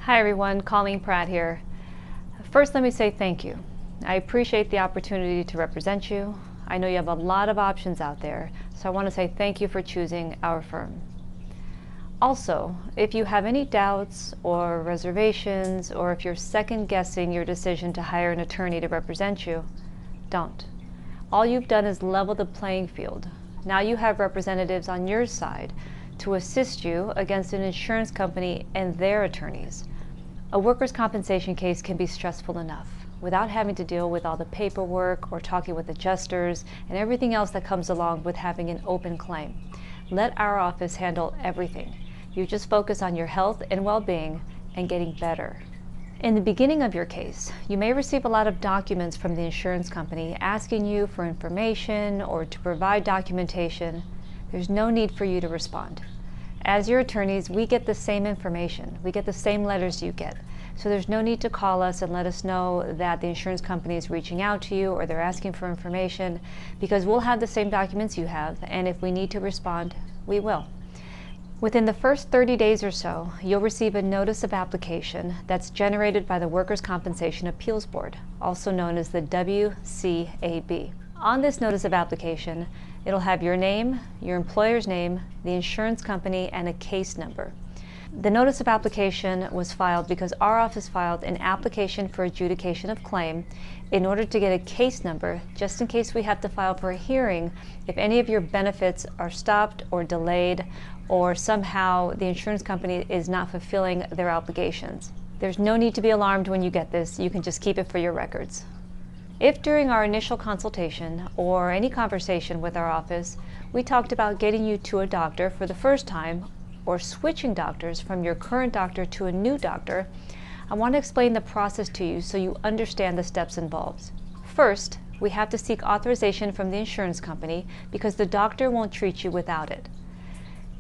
Hi everyone, Colleen Pratt here. First, let me say thank you. I appreciate the opportunity to represent you. I know you have a lot of options out there, so I want to say thank you for choosing our firm. Also, if you have any doubts or reservations, or if you're second guessing your decision to hire an attorney to represent you, don't. All you've done is level the playing field. Now you have representatives on your side to assist you against an insurance company and their attorneys. A workers' compensation case can be stressful enough without having to deal with all the paperwork or talking with adjusters and everything else that comes along with having an open claim. Let our office handle everything. You just focus on your health and well-being and getting better. In the beginning of your case, you may receive a lot of documents from the insurance company asking you for information or to provide documentation. There's no need for you to respond. As your attorneys, we get the same information. We get the same letters you get. So there's no need to call us and let us know that the insurance company is reaching out to you or they're asking for information, because we'll have the same documents you have, and if we need to respond, we will. Within the first 30 days or so, you'll receive a notice of application that's generated by the Workers' Compensation Appeals Board, also known as the WCAB. On this notice of application, it'll have your name, your employer's name, the insurance company, and a case number. The notice of application was filed because our office filed an application for adjudication of claim in order to get a case number, just in case we have to file for a hearing if any of your benefits are stopped or delayed, or somehow the insurance company is not fulfilling their obligations. There's no need to be alarmed when you get this. You can just keep it for your records. If during our initial consultation or any conversation with our office, we talked about getting you to a doctor for the first time or switching doctors from your current doctor to a new doctor, I want to explain the process to you so you understand the steps involved. First, we have to seek authorization from the insurance company because the doctor won't treat you without it.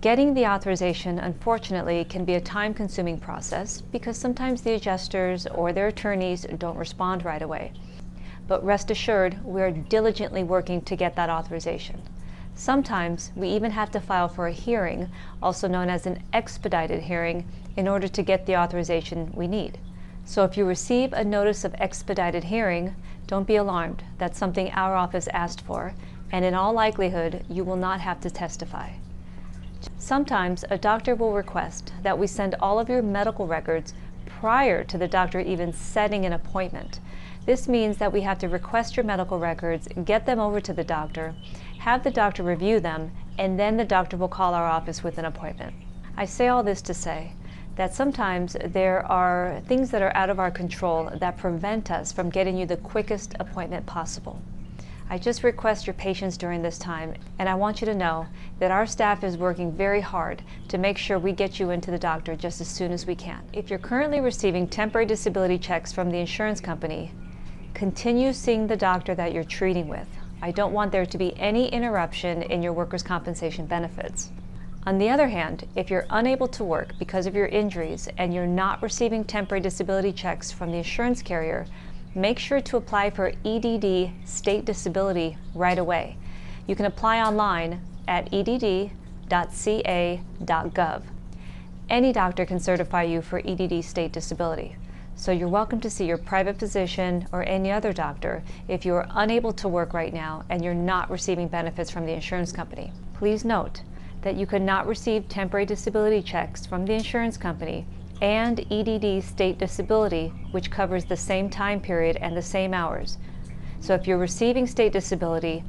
Getting the authorization, unfortunately, can be a time-consuming process because sometimes the adjusters or their attorneys don't respond right away. But rest assured, we are diligently working to get that authorization. Sometimes we even have to file for a hearing, also known as an expedited hearing, in order to get the authorization we need. So if you receive a notice of expedited hearing, don't be alarmed. That's something our office asked for, and in all likelihood, you will not have to testify. Sometimes a doctor will request that we send all of your medical records prior to the doctor even setting an appointment. This means that we have to request your medical records, get them over to the doctor, have the doctor review them, and then the doctor will call our office with an appointment. I say all this to say that sometimes there are things that are out of our control that prevent us from getting you the quickest appointment possible. I just request your patience during this time, and I want you to know that our staff is working very hard to make sure we get you into the doctor just as soon as we can. If you're currently receiving temporary disability checks from the insurance company, continue seeing the doctor that you're treating with. I don't want there to be any interruption in your workers' compensation benefits. On the other hand, if you're unable to work because of your injuries and you're not receiving temporary disability checks from the insurance carrier, make sure to apply for EDD state disability right away. You can apply online at edd.ca.gov. Any doctor can certify you for EDD state disability. So you're welcome to see your private physician or any other doctor if you are unable to work right now and you're not receiving benefits from the insurance company. Please note that you could not receive temporary disability checks from the insurance company and EDD state disability, which covers the same time period and the same hours. So if you're receiving state disability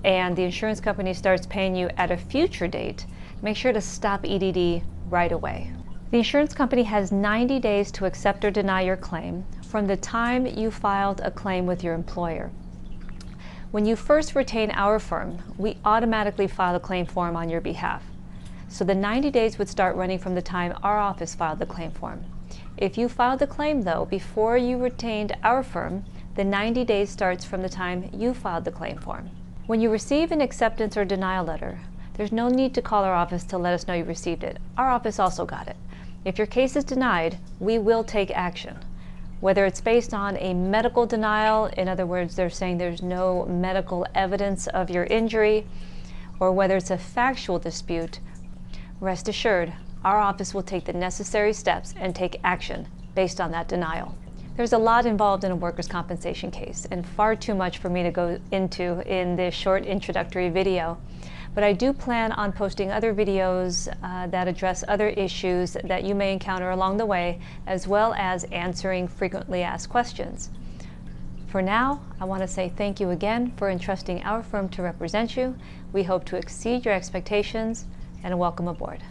and the insurance company starts paying you at a future date, make sure to stop EDD right away. The insurance company has 90 days to accept or deny your claim from the time you filed a claim with your employer. When you first retain our firm, we automatically file a claim form on your behalf. So the 90 days would start running from the time our office filed the claim form. If you filed the claim, though, before you retained our firm, the 90 days starts from the time you filed the claim form. When you receive an acceptance or denial letter, there's no need to call our office to let us know you received it. Our office also got it. If your case is denied, we will take action. Whether it's based on a medical denial, in other words, they're saying there's no medical evidence of your injury, or whether it's a factual dispute, rest assured, our office will take the necessary steps and take action based on that denial. There's a lot involved in a workers' compensation case, and far too much for me to go into in this short introductory video. But I do plan on posting other videos that address other issues that you may encounter along the way, as well as answering frequently asked questions. For now, I want to say thank you again for entrusting our firm to represent you. We hope to exceed your expectations, and welcome aboard.